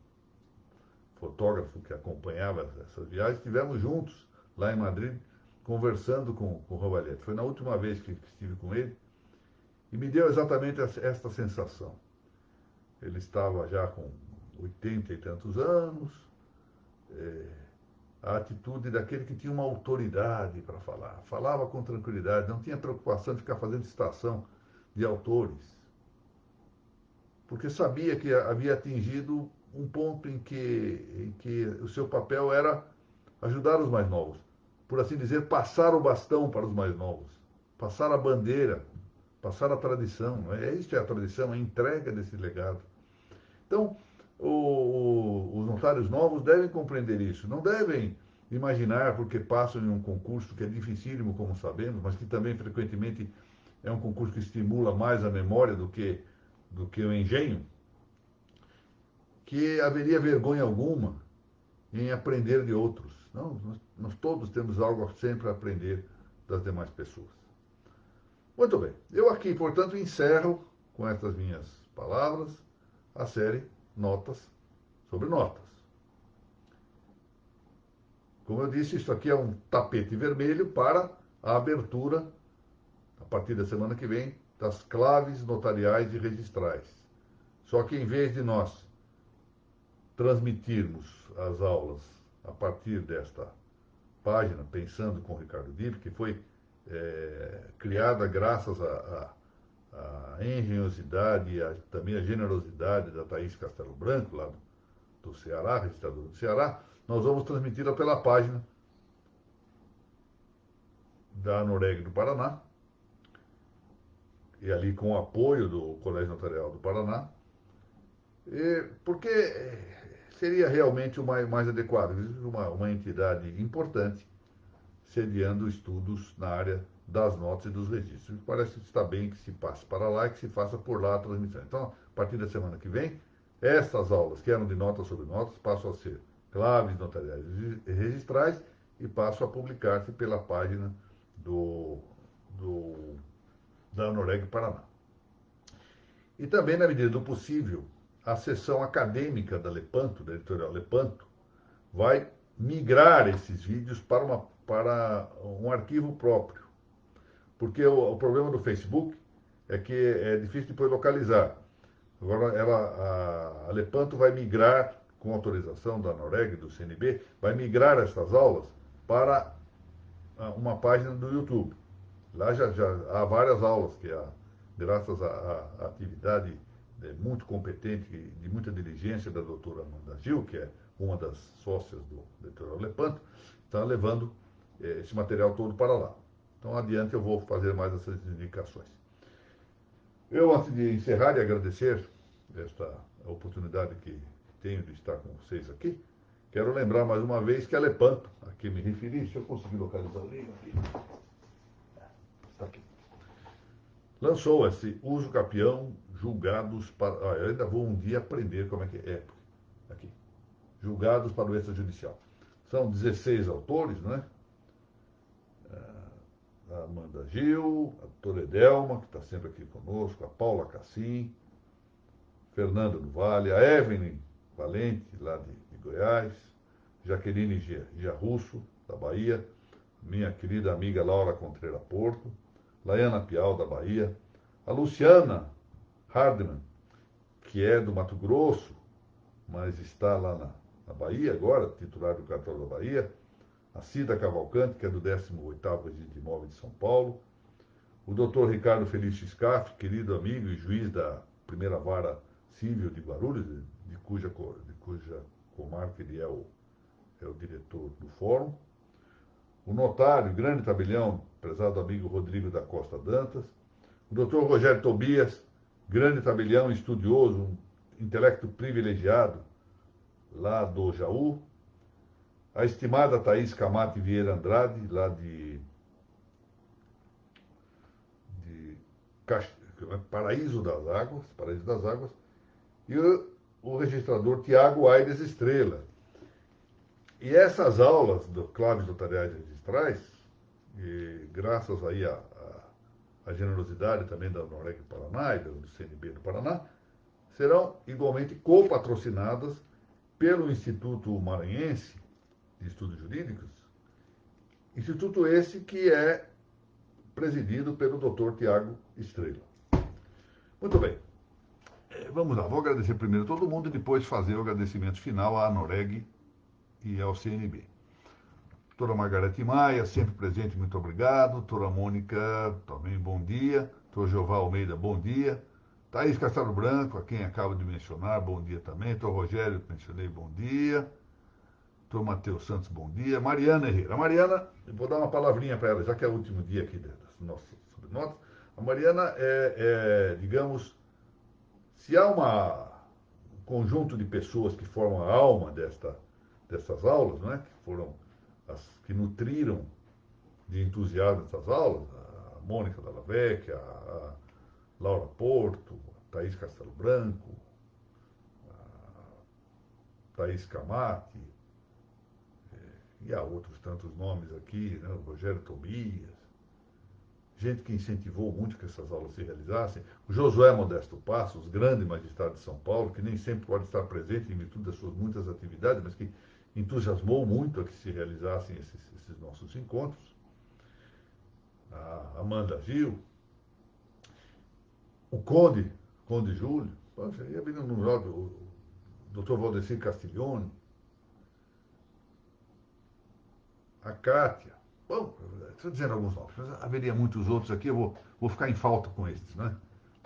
S1: fotógrafo que acompanhava essas viagens, estivemos juntos lá em Madrid, conversando com o Juan Balete. Foi na última vez que estive com ele, e me deu exatamente esta sensação. Ele estava já com 80 e tantos anos, a atitude daquele que tinha uma autoridade para falar. Falava com tranquilidade, não tinha preocupação de ficar fazendo citação de autores. Porque sabia que havia atingido um ponto em que o seu papel era ajudar os mais novos. Por assim dizer, passar o bastão para os mais novos. passar a bandeira, passar a tradição. Isso é a tradição, a entrega desse legado. Então, os notários novos devem compreender isso. Não devem imaginar, porque passam em um concurso que é dificílimo, como sabemos, mas que também frequentemente é um concurso que estimula mais a memória do que o engenho, que haveria vergonha alguma em aprender de outros. Não, nós todos temos algo sempre a aprender das demais pessoas. Muito bem. Eu aqui, portanto, encerro com estas minhas palavras a série Notas sobre Notas. Como eu disse, isso aqui é um tapete vermelho para a abertura, a partir da semana que vem, das claves notariais e registrais. Só que em vez de nós transmitirmos as aulas a partir desta página, Pensando com Ricardo Dib, que foi criada graças à engenhosidade e também à generosidade da Thaís Castelo Branco, lá do Ceará, registradora do Ceará, nós vamos transmiti-la pela página da Anoreg do Paraná, e ali com o apoio do Colégio Notarial do Paraná, porque seria realmente o mais adequado, uma entidade importante sediando estudos na área das notas e dos registros. Parece que está bem que se passe para lá e que se faça por lá a transmissão. Então, a partir da semana que vem, estas aulas, que eram de notas sobre notas, passam a ser claves notariais e registrais e passam a publicar-se pela página da Anoreg Paraná. E também, na medida do possível, a seção acadêmica da Lepanto, da editorial Lepanto, vai migrar esses vídeos para um arquivo próprio. Porque o problema do Facebook é que é difícil depois localizar. Agora, a Lepanto vai migrar, com autorização da Anoreg, do CNB, vai migrar essas aulas para uma página do YouTube. Lá já há várias aulas que, graças à atividade muito competente e de muita diligência da doutora Amanda Gil, que é uma das sócias do editorial Lepanto, está levando esse material todo para lá. Então, adiante eu vou fazer mais essas indicações. Eu, antes de encerrar e agradecer esta oportunidade que tenho de estar com vocês aqui, quero lembrar mais uma vez que a Lepanto, a que me referi, se eu conseguir localizar o livro aqui, está aqui, lançou esse uso capião julgados para... eu ainda vou um dia aprender como é que é. Aqui. Julgados para o extrajudicial. São 16 autores, não é? A Amanda Gil, a doutora Edelma, que está sempre aqui conosco, a Paula Cassim, Fernanda do Vale, a Evelyn Valente, lá de Goiás, Jaqueline Giarrusso, da Bahia, minha querida amiga Laura Contreira Porto, Laiana Pial, da Bahia, a Luciana Hardman, que é do Mato Grosso, mas está lá na Bahia agora, titular do cartório da Bahia, a Cida Cavalcante, que é do 18º Registro de Imóveis de São Paulo, o doutor Ricardo Felício Scaff, querido amigo e juiz da primeira vara civil de Guarulhos, de cuja comarca ele é o diretor do fórum, o notário, grande tabelião, prezado amigo Rodrigo da Costa Dantas, o doutor Rogério Tobias, grande tabelião, estudioso, um intelecto privilegiado, lá do Jaú, a estimada Thaís Camate Vieira Andrade, lá de Paraíso das Águas, e o registrador Tiago Aires Estrela. E essas aulas do Claves Notariais e Registrais, graças aí à generosidade também da Anoreg Paraná e do CNB do Paraná, serão igualmente copatrocinadas pelo Instituto Maranhense de Estudos Jurídicos, instituto esse que é presidido pelo Dr. Tiago Estrela. Muito bem. Vamos lá, vou agradecer primeiro a todo mundo e depois fazer o agradecimento final à Anoreg e ao CNB. Doutora Margarete Maia, sempre presente, muito obrigado. Doutora Mônica, também bom dia. Doutor Jeová Almeida, bom dia. Thaís Castelo Branco, a quem acabo de mencionar, bom dia também. Doutor Rogério, mencionei, bom dia. Doutor Matheus Santos, bom dia. Mariana Herrera. Mariana, eu vou dar uma palavrinha para ela, já que é o último dia aqui das nossas sobre notas, a Mariana digamos, se há um conjunto de pessoas que formam a alma dessas aulas, não é? Que foram as que nutriram de entusiasmo essas aulas, a Mônica Dalla Vecchia, a Laura Porto, a Thaís Castelo Branco, a Thaís Camati, e há outros tantos nomes aqui, né? O Rogério Tobias, gente que incentivou muito que essas aulas se realizassem. O Josué Modesto Passos, grande magistrado de São Paulo, que nem sempre pode estar presente em virtude das suas muitas atividades, mas que entusiasmou muito a que se realizassem esses nossos encontros. A Amanda Gil, o Conde Júlio, poxa, ia vir no jogo o Dr. Valdecir Castiglione, a Kátia. Bom, estou dizendo alguns nomes, mas haveria muitos outros aqui, eu vou ficar em falta com estes, né?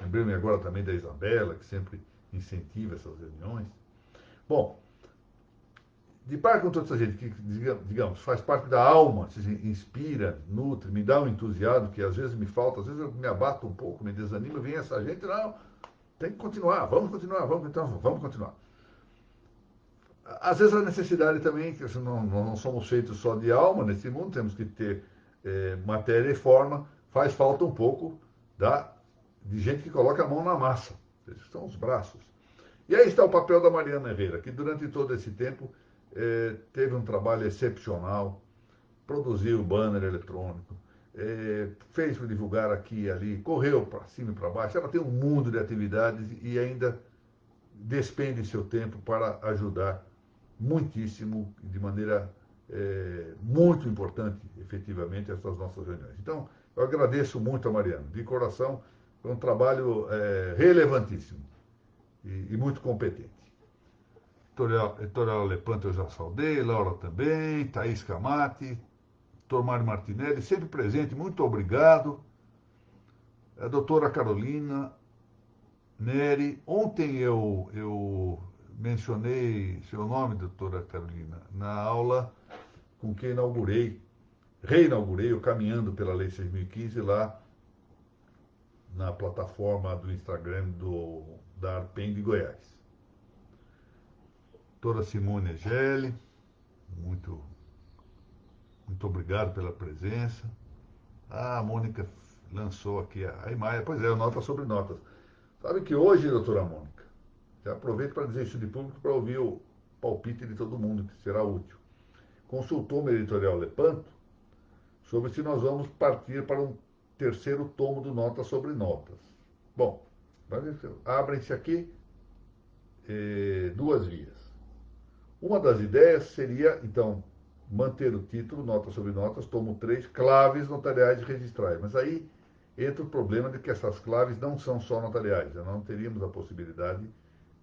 S1: Lembrei-me agora também da Isabela, que sempre incentiva essas reuniões. Bom, de par com toda essa gente que, digamos, faz parte da alma, se inspira, nutre, me dá um entusiasmo que às vezes me falta, às vezes eu me abato um pouco, me desanimo, vem essa gente, não, tem que continuar, vamos continuar, vamos continuar. Às vezes a necessidade também, que não somos feitos só de alma nesse mundo, temos que ter matéria e forma, faz falta um pouco de gente que coloca a mão na massa, são os braços. E aí está o papel da Mariana Herrera, que durante todo esse tempo teve um trabalho excepcional, produziu banner eletrônico, fez para divulgar aqui e ali, correu para cima e para baixo, ela tem um mundo de atividades e ainda despende seu tempo para ajudar muitíssimo, de maneira muito importante, efetivamente, essas nossas reuniões. Então, eu agradeço muito a Mariana, de coração, foi um trabalho relevantíssimo e muito competente. Editorial Lepanto eu já saudei, Laura também, Thaís Camati, Dr. Mário Martinelli, sempre presente, muito obrigado. A doutora Carolina Neri, ontem eu mencionei seu nome, doutora Carolina, na aula com que reinaugurei o Caminhando pela Lei 6.015 lá na plataforma do Instagram da Arpen de Goiás. Doutora Simone Egeli, muito obrigado pela presença. A Mônica lançou aqui a Imaia, pois é, nota sobre notas. Sabe que hoje, doutora Mônica, já aproveito para dizer isso de público para ouvir o palpite de todo mundo, que será útil. Consultou-me a editorial Lepanto sobre se nós vamos partir para um terceiro tomo do Notas sobre Notas. Bom, abrem-se aqui duas vias. Uma das ideias seria, então, manter o título, Notas sobre Notas, tomo 3, claves notariais e registrais. Mas aí entra o problema de que essas claves não são só notariais. Nós não teríamos a possibilidade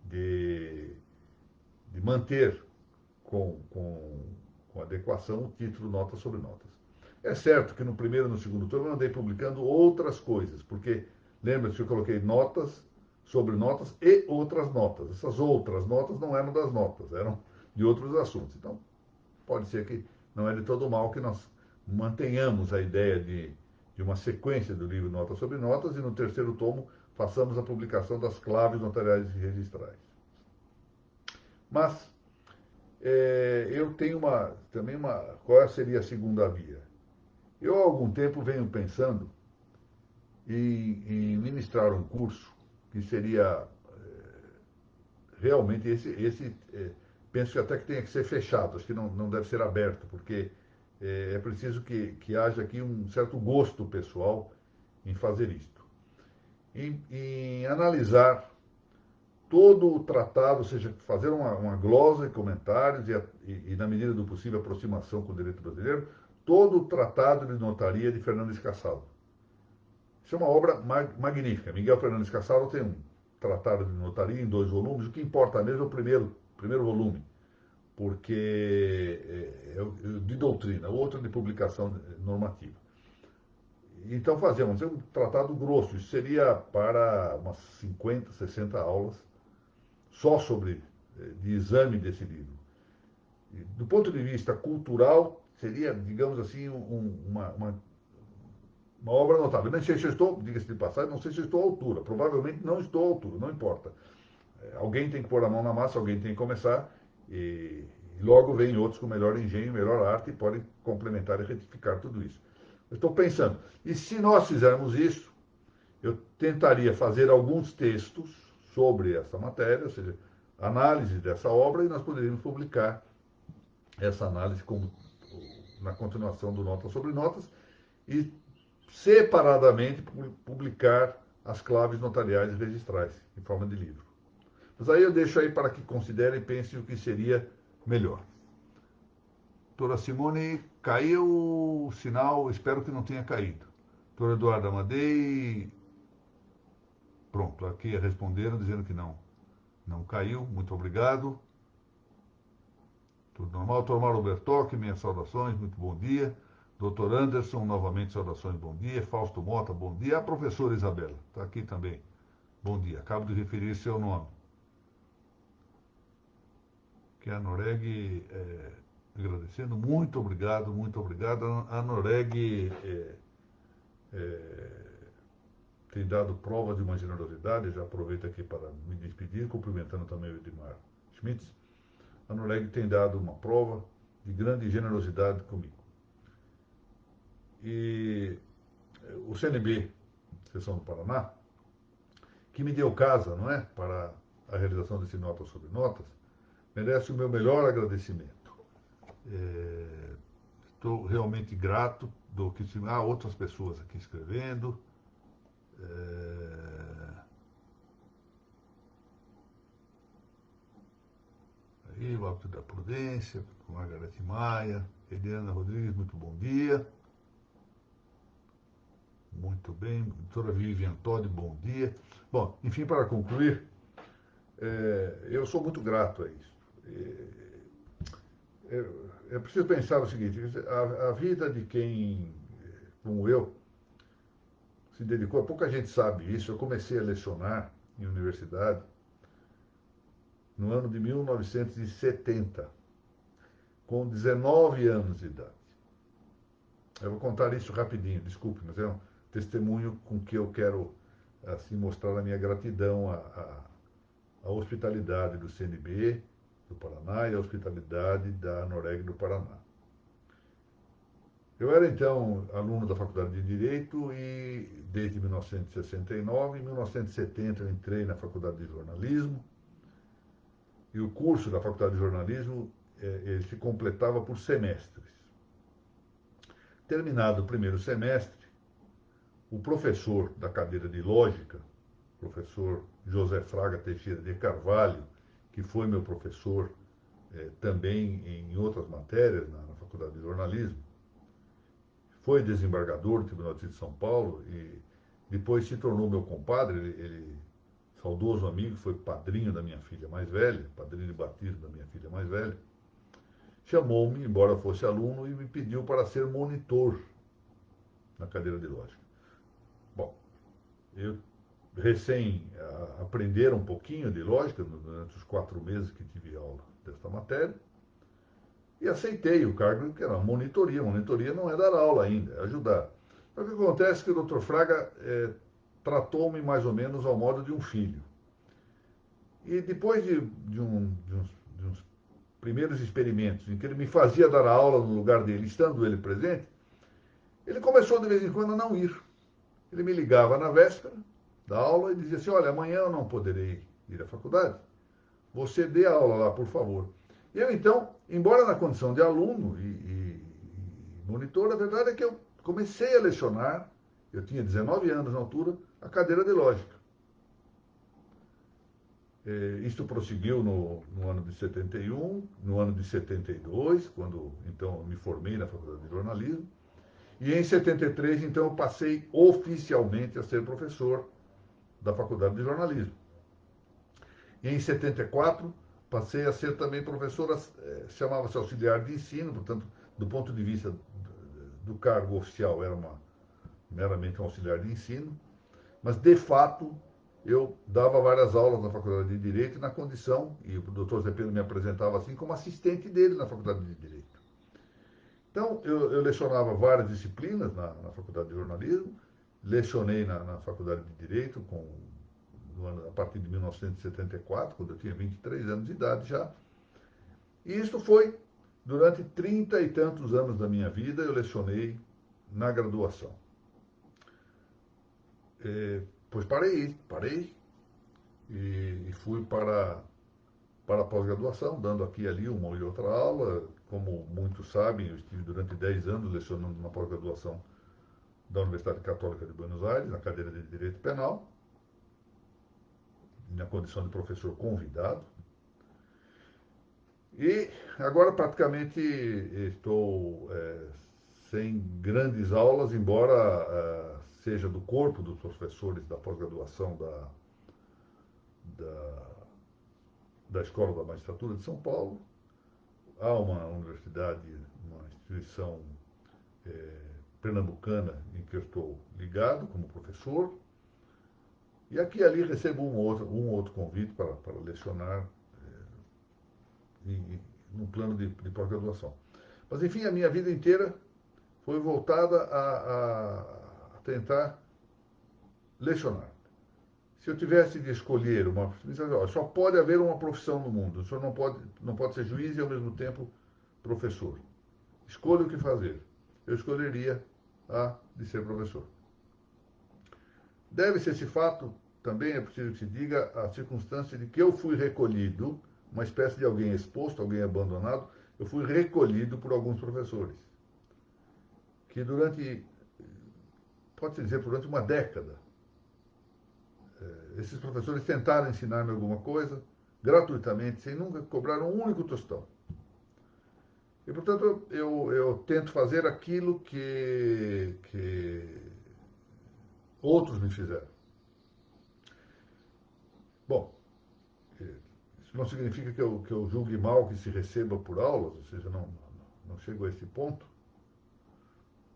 S1: de manter com adequação o título Notas sobre Notas. É certo que no primeiro e no segundo turno eu andei publicando outras coisas, porque lembra-se que eu coloquei notas sobre notas e outras notas. Essas outras notas não eram das notas, eram de outros assuntos. Então, pode ser que não é de todo mal que nós mantenhamos a ideia de uma sequência do livro Notas sobre Notas e no terceiro tomo façamos a publicação das claves notariais e registrais. Mas eu tenho também qual seria a segunda via? Eu há algum tempo venho pensando em ministrar um curso que seria realmente penso que até que tenha que ser fechado, acho que não deve ser aberto, porque é preciso que haja aqui um certo gosto pessoal em fazer isto. Em analisar todo o tratado, ou seja, fazer uma glosa e comentários e, na medida do possível, aproximação com o direito brasileiro, todo o tratado de notaria de Fernandes Cassaldo. Isso é uma obra magnífica. Miguel Fernandes Cassaldo tem um tratado de notaria em 2 volumes, o que importa mesmo é o primeiro volume, porque é de doutrina, o outro de publicação normativa. Então fazemos um tratado grosso, isso seria para umas 50, 60 aulas, só de exame desse livro. Do ponto de vista cultural, seria, digamos assim, Uma obra notável. Nem sei se eu estou, diga-se de passagem, não sei se eu estou à altura. Provavelmente não estou à altura, não importa. Alguém tem que pôr a mão na massa, alguém tem que começar, e logo vem outros com melhor engenho, melhor arte e podem complementar e retificar tudo isso. Eu estou pensando, e se nós fizermos isso, eu tentaria fazer alguns textos sobre essa matéria, ou seja, análise dessa obra, e nós poderíamos publicar essa análise como na continuação do Notas sobre Notas e separadamente publicar as claves notariais e registrais em forma de livro. Mas aí eu deixo aí para que considerem e pensem o que seria melhor. Doutora Simone, caiu o sinal, espero que não tenha caído. Doutor Eduardo Amadei, pronto, aqui responderam dizendo que não caiu, muito obrigado. Tudo normal. Doutor Mauro Bertocchi, minhas saudações, muito bom dia. Doutor Anderson, novamente saudações, bom dia. Fausto Mota, bom dia. A professora Isabela, está aqui também. Bom dia, acabo de referir seu nome. Que a Noreg, agradecendo, muito obrigado, muito obrigado. A Noreg tem dado prova de uma generosidade, já aproveito aqui para me despedir, cumprimentando também o Edmar Schmitz. A Noreg tem dado uma prova de grande generosidade comigo. E o CNB, Seção do Paraná, que me deu casa, não é, para a realização desse Notas sobre Notas, merece o meu melhor agradecimento. Estou realmente grato do que há outras pessoas aqui escrevendo. Aí, o hábito da prudência, com Margarete Maia, Eliana Rodrigues, muito bom dia. Muito bem, doutora Vivian Todd, bom dia. Bom, enfim, para concluir, eu sou muito grato a isso. É preciso pensar o seguinte, a vida de quem, como eu, se dedicou, pouca gente sabe isso, eu comecei a lecionar em universidade no ano de 1970, com 19 anos de idade. Eu vou contar isso rapidinho, desculpe, mas é um testemunho com que eu quero assim mostrar a minha gratidão à hospitalidade do CNB do Paraná e à hospitalidade da Noreg do Paraná. Eu era então aluno da Faculdade de Direito e desde 1969, em 1970 eu entrei na Faculdade de Jornalismo e o curso da Faculdade de Jornalismo ele se completava por semestres. Terminado o primeiro semestre, o professor da cadeira de Lógica, professor José Fraga Teixeira de Carvalho, que foi meu professor também em outras matérias na Faculdade de Jornalismo, foi desembargador do Tribunal de São Paulo e depois se tornou meu compadre, ele saudoso amigo, foi padrinho da minha filha mais velha, padrinho de batismo da minha filha mais velha, chamou-me, embora fosse aluno, e me pediu para ser monitor na cadeira de Lógica. Bom, eu aprender um pouquinho de lógica durante os 4 meses que tive aula desta matéria e aceitei o cargo, que era uma monitoria. Monitoria não é dar aula ainda, é ajudar. Então, o que acontece é que o Dr. Fraga tratou-me mais ou menos ao modo de um filho. E depois de uns primeiros experimentos em que ele me fazia dar a aula no lugar dele, estando ele presente, ele começou de vez em quando a não ir. Ele me ligava na véspera da aula e dizia assim, olha, amanhã eu não poderei ir à faculdade, você dê a aula lá, por favor. E eu então, embora na condição de aluno e monitor, a verdade é que eu comecei a lecionar, eu tinha 19 anos na altura, a cadeira de lógica. Isto prosseguiu no ano de 71, no ano de 72, quando então me formei na Faculdade de Jornalismo, e em 73, então, eu passei oficialmente a ser professor da Faculdade de Jornalismo. E em 74, passei a ser também professor, chamava-se auxiliar de ensino, portanto, do ponto de vista do cargo oficial, era meramente um auxiliar de ensino, mas, de fato, eu dava várias aulas na Faculdade de Direito na condição, e o doutor Zé Pedro me apresentava assim, como assistente dele na Faculdade de Direito. Então, eu lecionava várias disciplinas na Faculdade de Jornalismo, lecionei na Faculdade de Direito a partir de 1974, quando eu tinha 23 anos de idade já. E isso foi durante 30 e tantos anos da minha vida, eu lecionei na graduação. Pois parei e fui para a pós-graduação, dando aqui e ali uma e outra aula. Como muitos sabem, eu estive durante 10 anos lecionando na pós-graduação da Universidade Católica de Buenos Aires, na cadeira de Direito Penal, na condição de professor convidado. E agora praticamente estou sem grandes aulas, embora seja do corpo dos professores da pós-graduação da, da Escola da Magistratura de São Paulo. Há uma universidade, uma instituição pernambucana em que eu estou ligado como professor. E aqui e ali recebo um ou outro convite para lecionar no plano de pós-graduação. Mas, enfim, a minha vida inteira foi voltada a tentar lecionar. Se eu tivesse de escolher só pode haver uma profissão no mundo. O senhor não pode ser juiz e, ao mesmo tempo, professor. Escolha o que fazer. Eu escolheria a de ser professor. Deve-se esse fato, também é preciso que se diga, a circunstância de que eu fui recolhido, uma espécie de alguém exposto, alguém abandonado, eu fui recolhido por alguns professores, que pode-se dizer, durante uma década, esses professores tentaram ensinar-me alguma coisa, gratuitamente, sem nunca cobrar um único tostão. E, portanto, eu tento fazer aquilo que outros me fizeram. Bom, isso não significa que eu julgue mal que se receba por aulas, ou seja, não chego a esse ponto,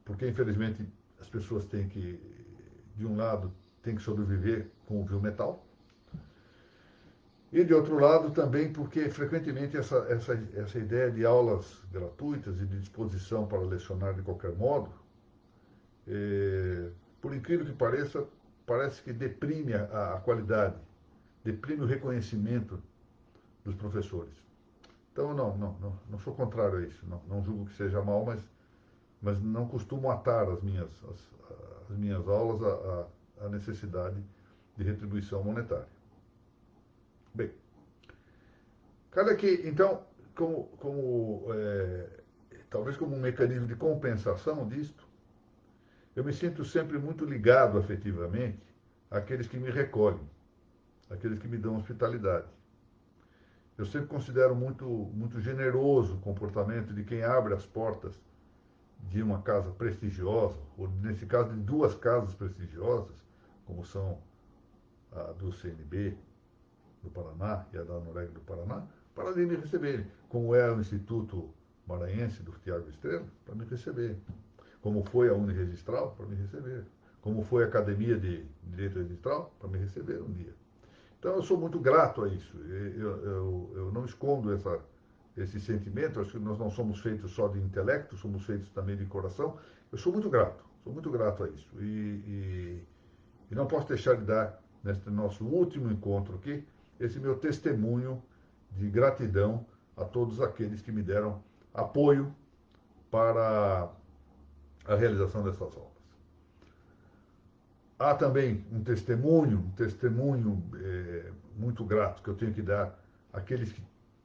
S1: porque, infelizmente, as pessoas têm que, de um lado, têm que sobreviver com o metal, e, de outro lado, também porque, frequentemente, essa ideia de aulas gratuitas e de disposição para lecionar de qualquer modo, por incrível que pareça, parece que deprime a qualidade, deprime o reconhecimento dos professores. Então, não sou contrário a isso, não julgo que seja mal, mas não costumo atar as minhas aulas à necessidade de retribuição monetária. Bem, cada que, então, talvez como um mecanismo de compensação disto, eu me sinto sempre muito ligado afetivamente àqueles que me recolhem, àqueles que me dão hospitalidade. Eu sempre considero muito generoso o comportamento de quem abre as portas de uma casa prestigiosa, ou nesse caso de duas casas prestigiosas, como são a do CNB do Paraná e a da Noreg do Paraná, para ali me receberem, como é o Instituto Maranhense do Tiago Estrela, para me receber, como foi a Uniregistral, para me receber, como foi a Academia de Direito Registral, para me receber um dia. Então, eu sou muito grato a isso. Eu não escondo esse sentimento. Acho que nós não somos feitos só de intelecto, somos feitos também de coração. Eu sou muito grato a isso. E não posso deixar de dar, neste nosso último encontro aqui, esse meu testemunho de gratidão a todos aqueles que me deram apoio para a realização dessas obras. Há também um testemunho muito grato que eu tenho que dar àqueles que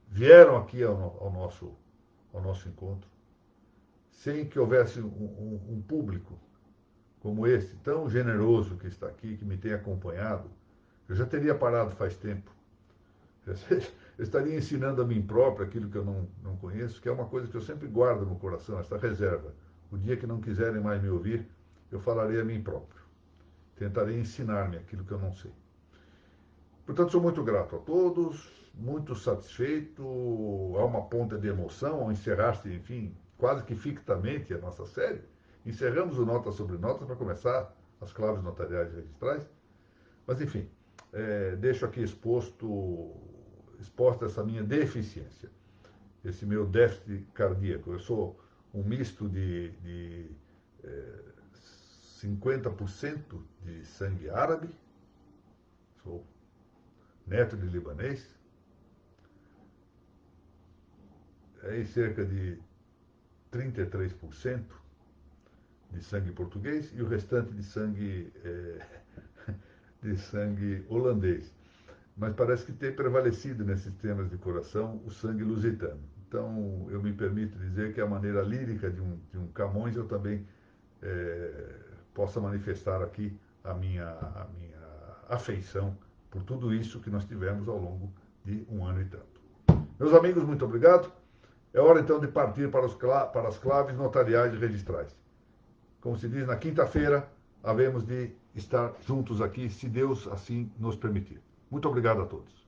S1: vieram aqui ao nosso encontro, sem que houvesse um público como esse, tão generoso que está aqui, que me tem acompanhado. Eu já teria parado faz tempo. Eu estaria ensinando a mim próprio aquilo que eu não conheço, que é uma coisa que eu sempre guardo no coração, essa reserva. O dia que não quiserem mais me ouvir, eu falarei a mim próprio. Tentarei ensinar-me aquilo que eu não sei. Portanto, sou muito grato a todos, muito satisfeito. Há uma ponta de emoção ao encerrar-se, enfim, quase que fictamente a nossa série. Encerramos o Notas sobre Notas para começar as claves notariais e registrais. Mas, enfim, deixo aqui exposta essa minha deficiência, esse meu déficit cardíaco. Eu sou um misto de 50% de sangue árabe, sou neto de libanês, aí cerca de 33% de sangue português e o restante de sangue holandês. Mas parece que tem prevalecido nesses temas de coração o sangue lusitano. Então, eu me permito dizer que a maneira lírica de um Camões eu também possa manifestar aqui a minha afeição por tudo isso que nós tivemos ao longo de um ano e tanto. Meus amigos, muito obrigado. É hora então de partir para as claves notariais e registrais. Como se diz, na quinta-feira havemos de estar juntos aqui, se Deus assim nos permitir. Muito obrigado a todos.